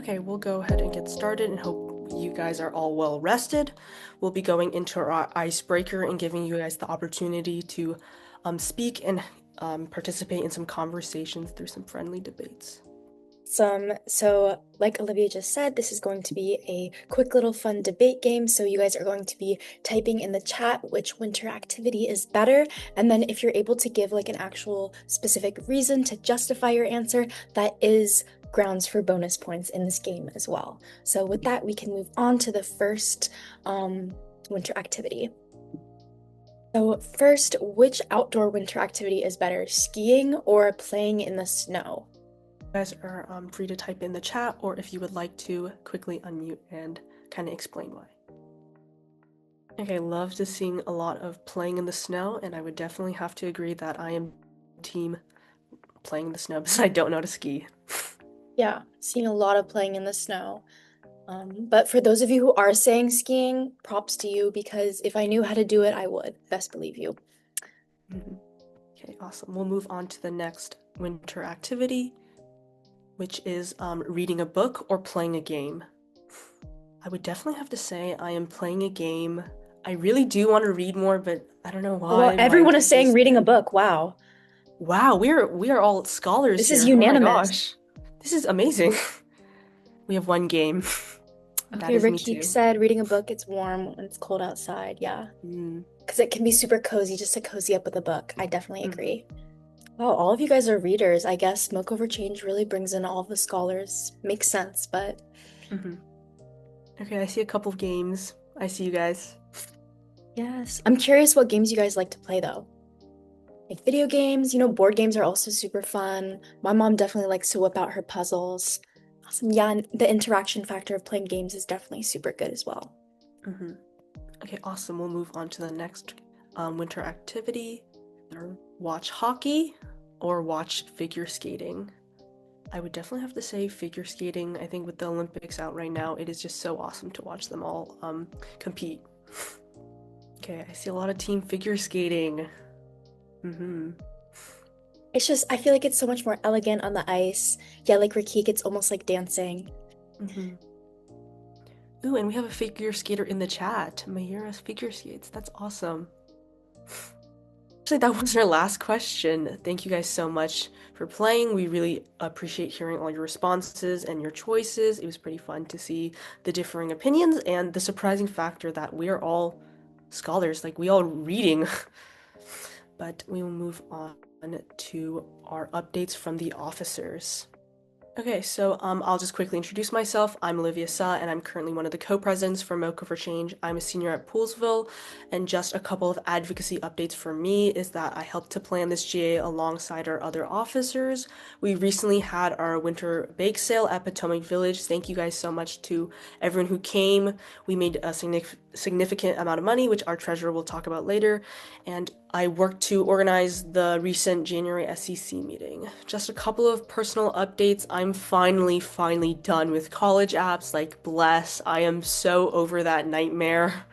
Okay, we'll go ahead and get started and hope you guys are all well rested. We'll be going into our icebreaker and giving you guys the opportunity to speak and participate in some conversations through some friendly debates. So like Olivia just said, this is going to be a quick little fun debate game. So you guys are going to be typing in the chat which winter activity is better. And then if you're able to give like an actual specific reason to justify your answer, that is grounds for bonus points in this game as well. So with that, we can move on to the first winter activity. So first, which outdoor winter activity is better, skiing or playing in the snow? You guys are free to type in the chat, or if you would like to quickly unmute and kind of explain why. Okay, love to seeing a lot of playing in the snow, and I would definitely have to agree that I am team playing in the snow because I don't know how to ski. Yeah, seeing a lot of playing in the snow. But for those of you who are saying skiing, props to you because if I knew how to do it, I would. Best believe you. Okay, awesome. We'll move on to the next winter activity, which is reading a book or playing a game. I would definitely have to say I am playing a game. I really do want to read more, but I don't know Well, why. My everyone is teacher saying reading a said, book. Wow. "Wow, we are all scholars This is here. Oh my unanimous. gosh, this is amazing." We have one game. That Okay, is me Rakik too. said reading a book, it's warm when it's cold outside. Yeah. Mm, Because it can be super cozy just to cozy up with a book. I definitely mhm, agree. Wow, all of you guys are readers. I guess MoCo for Change really brings in all the scholars. Makes sense, but mhm. Okay, I see a couple of games. I see you guys. yes. I'm curious what games you guys like to play though. Like video games, board games are also super fun. My mom definitely likes to whip out her puzzles. Awesome. Yeah, and the interaction factor of playing games is definitely super good as well. Mhm. Okay, awesome. We'll move on to the next winter activity. Either watch hockey or watch figure skating. I would definitely have to say figure skating. I think with the Olympics out right now, it is just so awesome to watch them all compete. Okay, I see a lot of team figure skating. Mm-hmm. It's just, I feel like it's so much more elegant on the ice. Yeah, like Rakik, it's almost like dancing. Mm-hmm. Ooh, and we have a figure skater in the chat. Mahira's figure skates. That's awesome. Actually, that was our last question. Thank you guys so much for playing. We really appreciate hearing all your responses and your choices. It was pretty fun to see the differing opinions and the surprising factor that we are all scholars, like we all reading. But we will move on to our updates from the officers. Okay, so I'll just quickly introduce myself. I'm Olivia Sa, and I'm currently one of the co-presidents for MoCo for Change. I'm a senior at Poolsville, and just a couple of advocacy updates for me is that I helped to plan this GA alongside our other officers. We recently had our winter bake sale at Potomac Village. Thank you guys so much to everyone who came. We made a significant amount of money, which our treasurer will talk about later, and I worked to organize the recent January SEC meeting. Just a couple of personal updates. I'm finally done with college apps. Like, bless. I am so over that nightmare.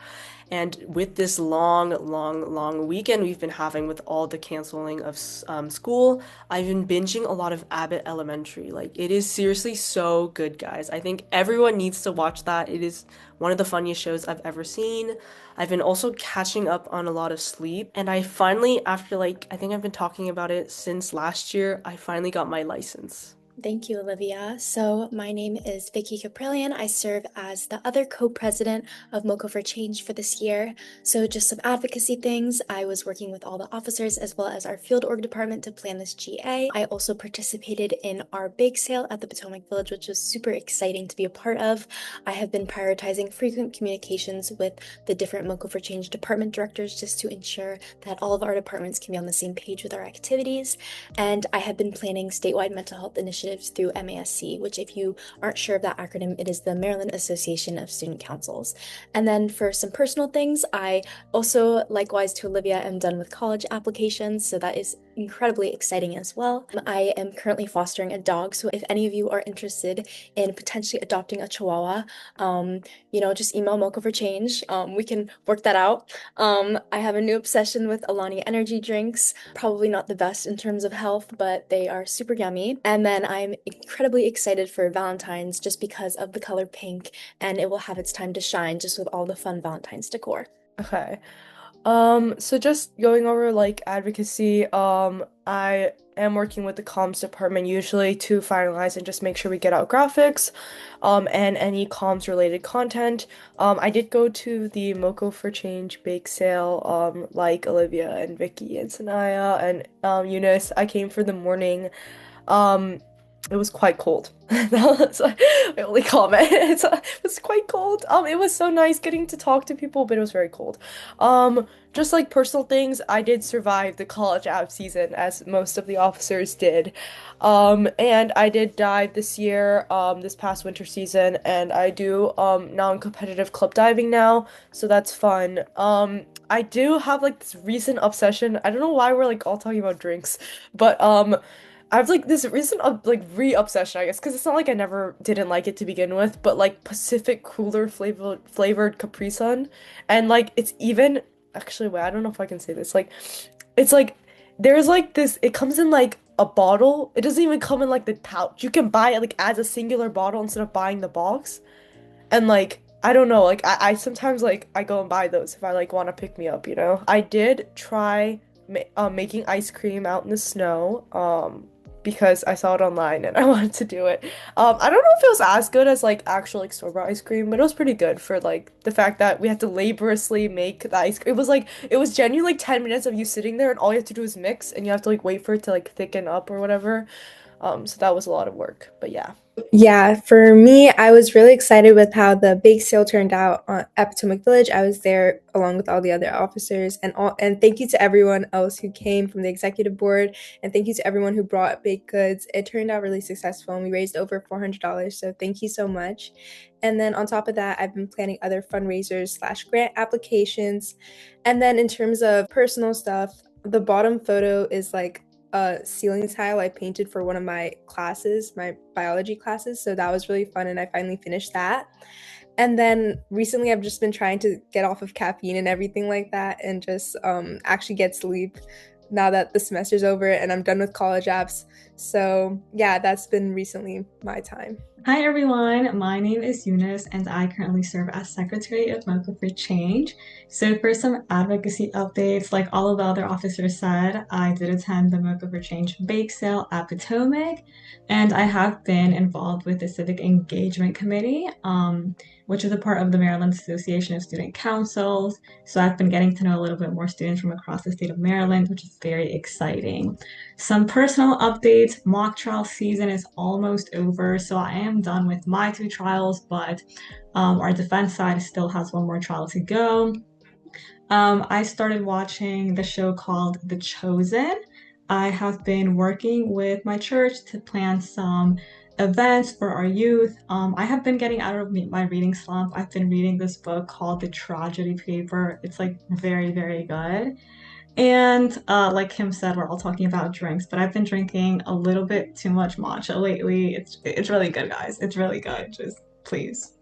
And with this long weekend we've been having with all the canceling of school, I've been binging a lot of Abbott Elementary. Like, it is seriously so good, guys. I think everyone needs to watch that. It is one of the funniest shows I've ever seen. I've been also catching up on a lot of sleep, and I finally, after like, I think I've been talking about it since last year, I finally got my license. Thank you, Olivia. So, my name is Vicky Caprillion. I serve as the other co-president of MoCo for Change for this year. So, just some advocacy things. I was working with all the officers as well as our field org department to plan this GA. I also participated in our bake sale at the Potomac Village, which was super exciting to be a part of. I have been prioritizing frequent communications with the different MoCo for Change department directors just to ensure that all of our departments can be on the same page with our activities. And I have been planning statewide mental health initiatives through MASC, which, if you aren't sure of that acronym, it is the Maryland Association of Student Councils. And then for some personal things, I also, likewise to Olivia, am done with college applications, so that is incredibly exciting as well. I am currently fostering a dog, so if any of you are interested in potentially adopting a Chihuahua, just email MoCo for Change. We can work that out. I have a new obsession with Alani energy drinks. Probably not the best in terms of health, but they are super yummy. And then I'm incredibly excited for Valentine's just because of the color pink, and it will have its time to shine just with all the fun Valentine's decor. Okay. So just going over like advocacy, I am working with the comms department usually to finalize and just make sure we get out graphics, and any comms related content. I did go to the MoCo for Change bake sale, like Olivia and Vicky and Sanaya and Eunice. I came for the morning. Um, it was quite cold. That was my only comment. It was quite cold. It was so nice getting to talk to people, but it was very cold. Just like personal things, I did survive the college app season, as most of the officers did. And I did dive this year, this past winter season, and I do non-competitive club diving now, so that's fun. I do have like this recent obsession. I don't know why we're like all talking about drinks, but I have like this recent like re-obsession, I guess, because it's not like I never didn't like it to begin with, but like Pacific Cooler flavored Capri Sun, and like it's even actually wait, I don't know if I can say this. Like, it's like there's like this. It comes in like a bottle. It doesn't even come in like the pouch. You can buy it like as a singular bottle instead of buying the box. And like I don't know, like I sometimes like I go and buy those if I like want to pick me up, you know. I did try making ice cream out in the snow because I saw it online and I wanted to do it. I don't know if it was as good as like actual like store-bought ice cream, but it was pretty good for like the fact that we had to laboriously make the ice cream. It was like it was genuinely like 10 minutes of you sitting there and all you have to do is mix and you have to like wait for it to like thicken up or whatever. So that was a lot of work. But yeah. Yeah, for me, I was really excited with how the bake sale turned out at Potomac Village. I was there along with all the other officers, and thank you to everyone else who came from the executive board, and thank you to everyone who brought baked goods. It turned out really successful, and we raised over $400. So thank you so much. And then on top of that, I've been planning other fundraisers slash grant applications. And then in terms of personal stuff, the bottom photo is like a ceiling tile I painted for one of my classes, my biology classes. So that was really fun, and I finally finished that. And then recently, I've just been trying to get off of caffeine and everything like that, and just actually get sleep now that the semester's over and I'm done with college apps. So yeah, that's been recently my time. Hi everyone, my name is Eunice and I currently serve as Secretary of MoCo for Change. So for some advocacy updates, like all of the other officers said, I did attend the MoCo for Change bake sale at Potomac, and I have been involved with the Civic Engagement Committee, which is a part of the Maryland Association of Student Councils. So I've been getting to know a little bit more students from across the state of Maryland, which is very exciting. Some personal updates: mock trial season is almost over, so I am done with my 2 trials, but our defense side still has one more trial to go. I started watching the show called The Chosen. I have been working with my church to plan some events for our youth. I have been getting out of my reading slump. I've been reading this book called The Tragedy Paper. It's like very, very good. And like Kim said, we're all talking about drinks, but I've been drinking a little bit too much matcha lately. It's really good, guys. It's really good. Just please.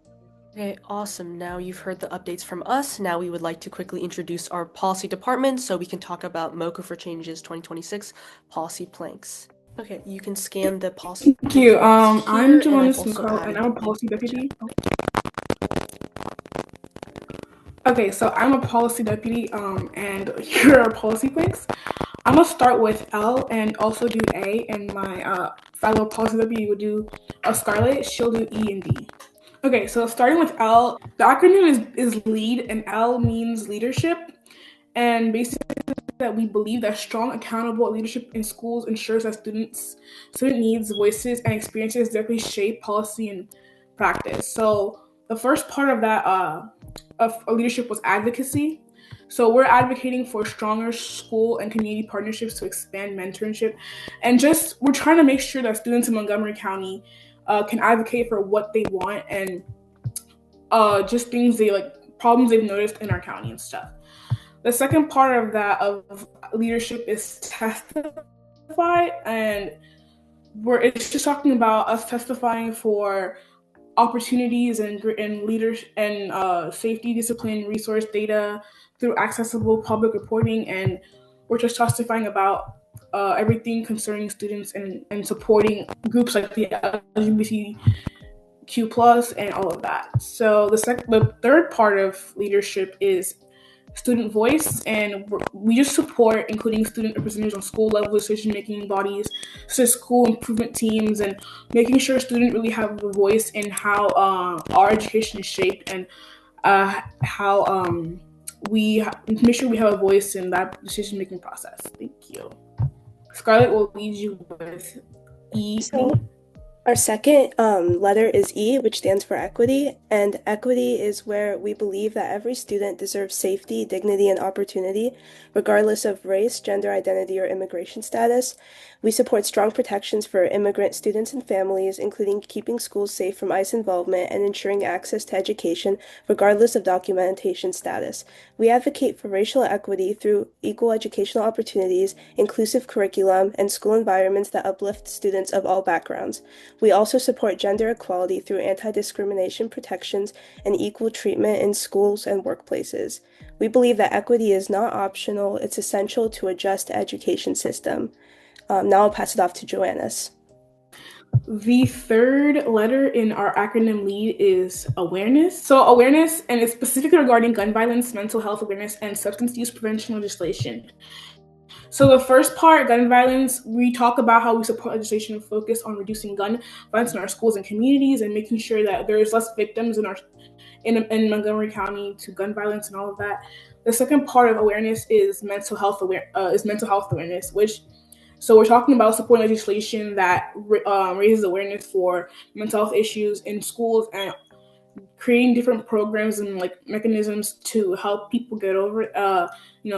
Okay, awesome. Now you've heard the updates from us. Now we would like to quickly introduce our policy department so we can talk about MoCo for Change's 2026 policy planks. Okay, you can scan the policy. Thank you. I'm here, and I've Joanna also Smuko, and added I'm a the policy link in the deputy. chat. Okay, so I'm a policy deputy, and here are our policy planks. I'm gonna start with L and also do A, and my fellow policy deputy would do Scarlett. She'll do E and D. Okay, so starting with L, the acronym is LEAD, and L means leadership, and basically that we believe that strong, accountable leadership in schools ensures that student needs, voices, and experiences directly shape policy and practice. So the first part of that of leadership was advocacy. So we're advocating for stronger school and community partnerships to expand mentorship, and just we're trying to make sure that students in Montgomery County can advocate for what they want and just things they like, problems they've noticed in our county and stuff. The second part of that of leadership is testify, and it's just talking about us testifying for opportunities and leaders and safety, discipline, resource data through accessible public reporting, and we're just testifying about everything concerning students and supporting groups like the LGBTQ plus and all of that. So the third part of leadership is student voice, and we just support including student representatives on school level decision-making bodies such as school improvement teams, and making sure students really have a voice in how our education is shaped, and how we make sure we have a voice in that decision-making process. Thank you. Scarlett will lead you with E. So our second letter is E, which stands for equity, and equity is where we believe that every student deserves safety, dignity, and opportunity, regardless of race, gender identity, or immigration status. We support strong protections for immigrant students and families, including keeping schools safe from ICE involvement and ensuring access to education, regardless of documentation status. We advocate for racial equity through equal educational opportunities, inclusive curriculum, and school environments that uplift students of all backgrounds. We also support gender equality through anti-discrimination protections and equal treatment in schools and workplaces. We believe that equity is not optional, it's essential to a just education system. Now I'll pass it off to Joannis. The third letter in our acronym LEAD is awareness. So awareness, and it's specifically regarding gun violence, mental health awareness, and substance use prevention legislation. So the first part, gun violence, we talk about how we support legislation focused on reducing gun violence in our schools and communities, and making sure that there's less victims in Montgomery County to gun violence and all of that. The second part of awareness is mental health awareness, which, so we're talking about supporting legislation that raises awareness for mental health issues in schools, and creating different programs and like mechanisms to help people get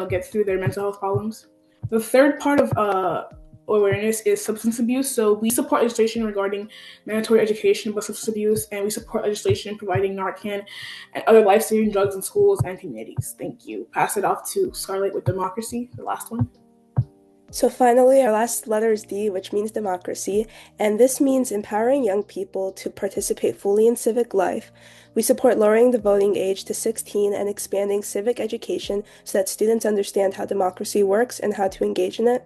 get through their mental health problems. The third part of awareness is substance abuse. So we support legislation regarding mandatory education about substance abuse, and we support legislation providing Narcan and other life-saving drugs in schools and communities. Thank you. Pass it off to Scarlett with democracy, the last one. So finally, our last letter is D, which means democracy, and this means empowering young people to participate fully in civic life. We support lowering the voting age to 16 and expanding civic education so that students understand how democracy works and how to engage in it.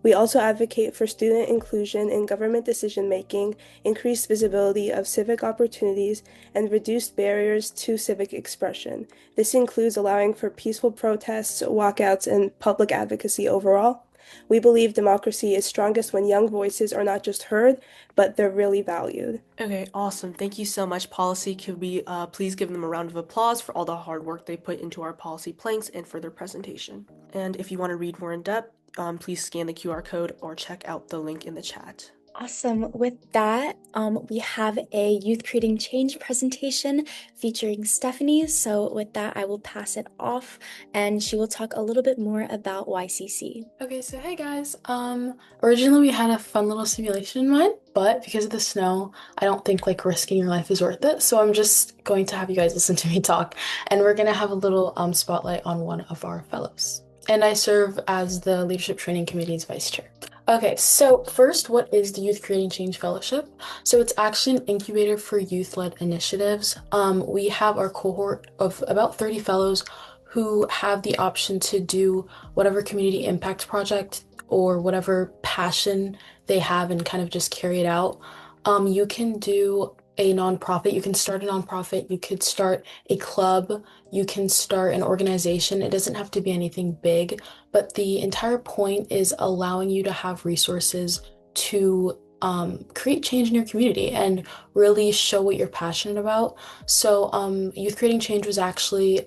We also advocate for student inclusion in government decision-making, increased visibility of civic opportunities, and reduced barriers to civic expression. This includes allowing for peaceful protests, walkouts, and public advocacy overall. We believe democracy is strongest when young voices are not just heard, but they're really valued. Okay, awesome. Thank you so much, Policy. Could we please give them a round of applause for all the hard work they put into our policy planks and for their presentation. And if you want to read more in depth, please scan the QR code or check out the link in the chat. Awesome. With that, we have a Youth Creating Change presentation featuring Stephanie. So with that, I will pass it off and she will talk a little bit more about YCC. Okay, so hey guys. Originally we had a fun little simulation in mind, but because of the snow, I don't think like risking your life is worth it. So I'm just going to have you guys listen to me talk, and we're gonna have a little spotlight on one of our fellows. And I serve as the Leadership Training Committee's vice chair. Okay, so first, what is the Youth Creating Change Fellowship? So it's actually an incubator for youth-led initiatives. We have our cohort of about 30 fellows who have the option to do whatever community impact project or whatever passion they have and kind of just carry it out. You can do a nonprofit, you can start a nonprofit, you could start a club, you can start an organization. It doesn't have to be anything big, but the entire point is allowing you to have resources to create change in your community and really show what you're passionate about. So Youth Creating Change was actually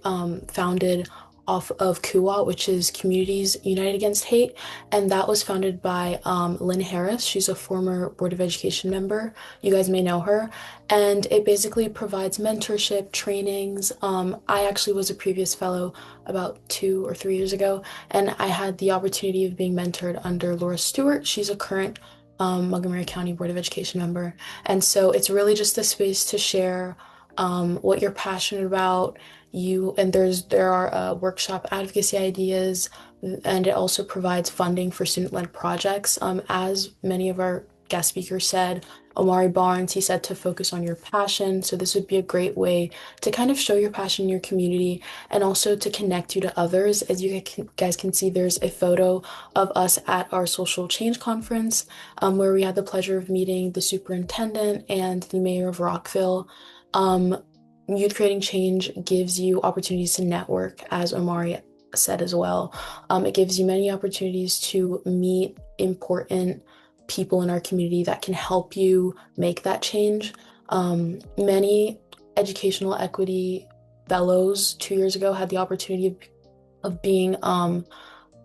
founded off of KUA, which is Communities United Against Hate, and that was founded by Lynn Harris. She's a former Board of Education member. You guys may know her, and it basically provides mentorship, trainings. I actually was a previous fellow about 2 or 3 years ago, and I had the opportunity of being mentored under Laura Stewart. She's a current Montgomery County Board of Education member, and so it's really just a space to share what you're passionate about. There are workshop advocacy ideas, and it also provides funding for student-led projects. As many of our guest speakers said, Omari Barnes, he said to focus on your passion. So this would be a great way to kind of show your passion in your community and also to connect you to others. As you guys can see, there's a photo of us at our social change conference where we had the pleasure of meeting the superintendent and the mayor of Rockville. Youth Creating Change gives you opportunities to network, as Omari said as well. It gives you many opportunities to meet important people in our community that can help you make that change. Many educational equity fellows 2 years ago had the opportunity of being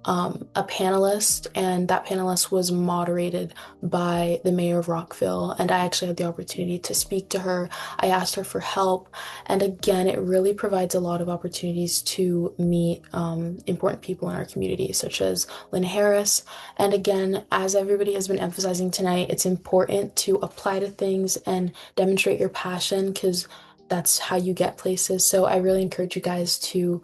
a panelist, and that panelist was moderated by the mayor of Rockville. And I actually had the opportunity to speak to her. I asked her for help. And again, it really provides a lot of opportunities to meet important people in our community, such as Lynn Harris. And again, as everybody has been emphasizing tonight, it's important to apply to things and demonstrate your passion because that's how you get places. So I really encourage you guys to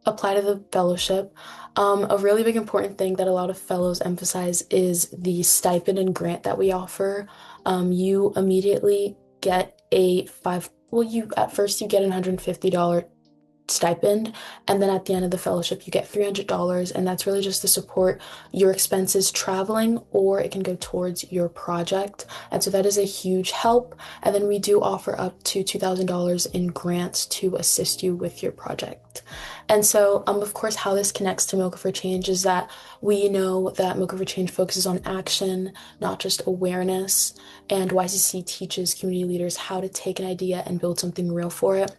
apply to the fellowship. A really big important thing that a lot of fellows emphasize is the stipend and grant that we offer. You immediately get you at first you get a $150 stipend, and then at the end of the fellowship you get $300, and that's really just to support your expenses traveling, or it can go towards your project, and so that is a huge help. And then we do offer up to $2,000 in grants to assist you with your project. And so, of course, how this connects to MoCo for Change is that we know that MoCo for Change focuses on action, not just awareness, and YCC teaches community leaders how to take an idea and build something real for it.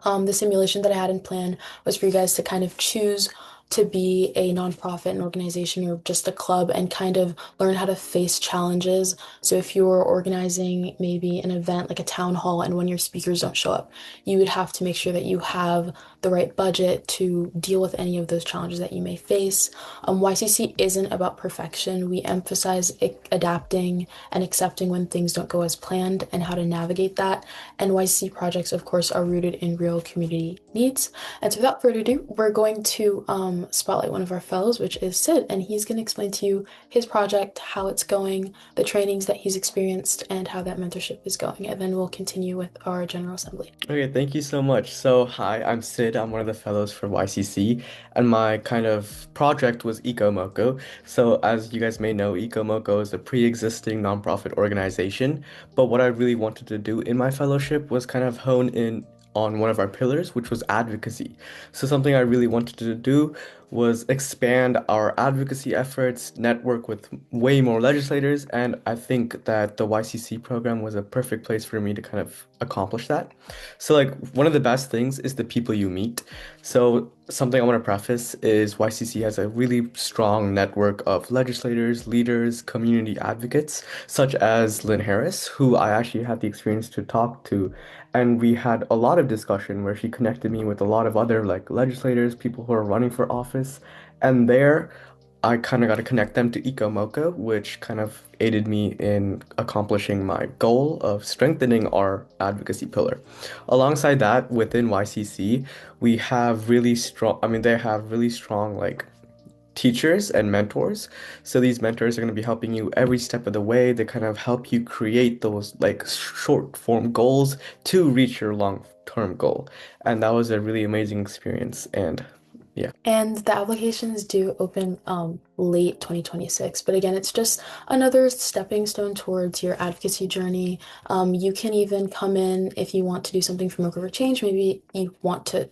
The simulation that I had in plan was for you guys to kind of choose to be a nonprofit, an organization, or just a club and kind of learn how to face challenges. So if you're organizing maybe an event like a town hall and when your speakers don't show up, you would have to make sure that you have the right budget to deal with any of those challenges that you may face. YCC isn't about perfection. We emphasize adapting and accepting when things don't go as planned and how to navigate that. And YCC projects, of course, are rooted in real community needs. And so without further ado, we're going to spotlight one of our fellows, which is Sid, and he's going to explain to you his project, how it's going, the trainings that he's experienced, and how that mentorship is going. And then we'll continue with our General Assembly. Okay, thank you so much. So, hi, I'm Sid. I'm one of the fellows for YCC, and my kind of project was EcoMoCo. So, as you guys may know, EcoMoCo is a pre-existing nonprofit organization. But what I really wanted to do in my fellowship was kind of hone in on one of our pillars, which was advocacy. So something I really wanted to do was expand our advocacy efforts, network with way more legislators, and I think that the YCC program was a perfect place for me to kind of accomplish that. So like one of the best things is the people you meet. So something I want to preface is YCC has a really strong network of legislators, leaders, community advocates, such as Lynn Harris, who I actually had the experience to talk to. And we had a lot of discussion where she connected me with a lot of other like legislators, people who are running for office. And there I kind of got to connect them to EcoMoCo, which kind of aided me in accomplishing my goal of strengthening our advocacy pillar. Alongside that, within YCC, we have really strong, I mean, they have really strong like teachers and mentors. So these mentors are going to be helping you every step of the way. They kind of help you create those like short form goals to reach your long term goal. And that was a really amazing experience. And yeah. And the applications do open late 2026. But again, it's just another stepping stone towards your advocacy journey. You can even come in if you want to do something for MoCo for Change. Maybe you want to,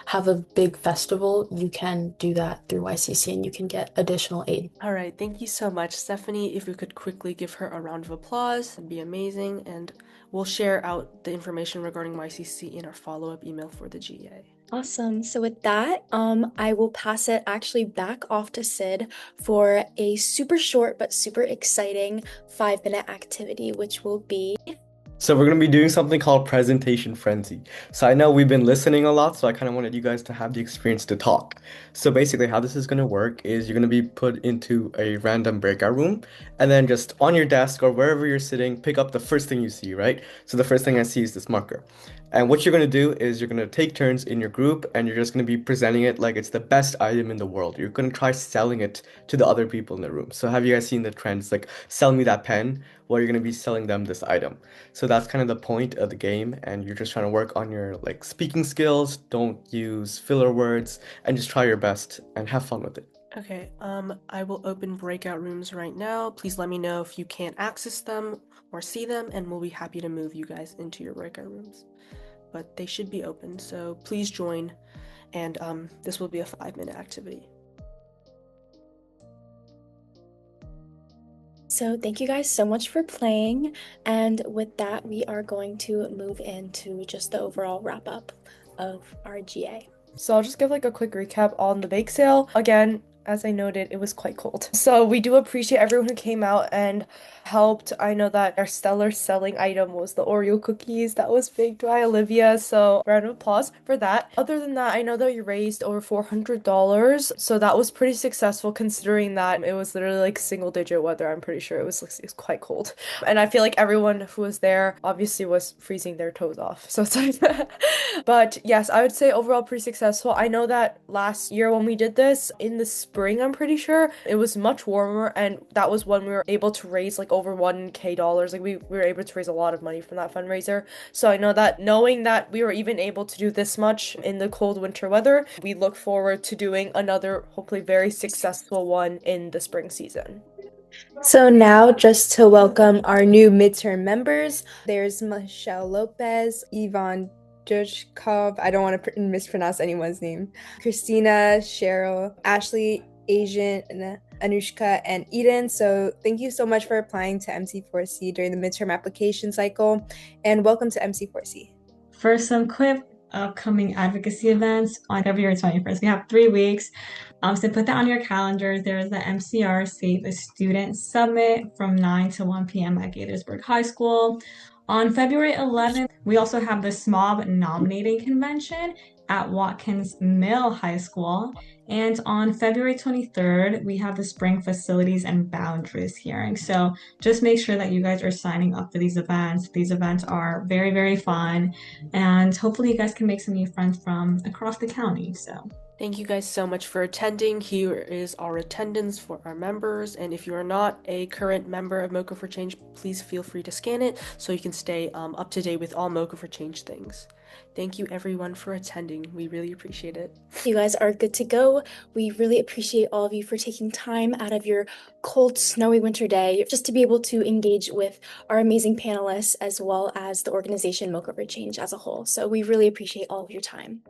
have a big festival. You can do that through YCC and you can get additional aid. All right, thank you so much, Stephanie. If we could quickly give her a round of applause, that'd be amazing. And we'll share out the information regarding YCC in our follow-up email for the GA. Awesome. So with that, I will pass it actually back off to Sid for a super short but super exciting 5-minute activity, which will be... So we're going to be doing something called presentation frenzy. So I know we've been listening a lot, so I kind of wanted you guys to have the experience to talk. So basically how this is going to work is you're going to be put into a random breakout room, and then just on your desk or wherever you're sitting, pick up the first thing you see, right? So the first thing I see is this marker. And what you're going to do is you're going to take turns in your group and you're just going to be presenting it like it's the best item in the world. You're going to try selling it to the other people in the room. So have you guys seen the trends like sell me that pen? Well, you're going to be selling them this item. So that's kind of the point of the game, and you're just trying to work on your like speaking skills. Don't use filler words and just try your best and have fun with it. Okay, I will open breakout rooms right now. Please let me know if you can't access them or see them, and we'll be happy to move you guys into your breakout rooms. But they should be open, so please join, and this will be a 5-minute activity. So thank you guys so much for playing, and with that, we are going to move into just the overall wrap up of our GA. So I'll just give like a quick recap on the bake sale. Again, as I noted, it was quite cold. So we do appreciate everyone who came out and helped. I know that our stellar selling item was the Oreo cookies that was baked by Olivia. So round of applause for that. Other than that, I know that you raised over $400. So that was pretty successful considering that it was literally like single digit weather. I'm pretty sure it was quite cold. And I feel like everyone who was there obviously was freezing their toes off. So it's like, but yes, I would say overall pretty successful. I know that last year when we did this in the spring, I'm pretty sure it was much warmer, and that was when we were able to raise like over $1,000. Like we were able to raise a lot of money from that fundraiser. So I know that knowing that we were even able to do this much in the cold winter weather, we look forward to doing another hopefully very successful one in the spring season. So now, just to welcome our new midterm members, there's Michelle Lopez, Ivan Judgkov, I don't want to mispronounce anyone's name, Christina, Cheryl, Ashley, Asian, Anushka, and Eden. So thank you so much for applying to MC4C during the midterm application cycle, and welcome to MC4C. For some quick upcoming advocacy events on February 21st, we have 3 weeks. So put that on your calendars. There's the MCR Save a Student Summit from 9 to 1 p.m. at Gaithersburg High School. On February 11th, we also have the SMOB nominating convention at Watkins Mill High School. And on February 23rd, we have the Spring Facilities and Boundaries hearing. So just make sure that you guys are signing up for these events. These events are very, very fun. And hopefully you guys can make some new friends from across the county. So thank you guys so much for attending. Here is our attendance for our members. And if you are not a current member of MoCo for Change, please feel free to scan it so you can stay up to date with all MoCo for Change things. Thank you everyone for attending. We really appreciate it. You guys are good to go. We really appreciate all of you for taking time out of your cold, snowy winter day just to be able to engage with our amazing panelists as well as the organization MoCo for Change as a whole. So we really appreciate all of your time.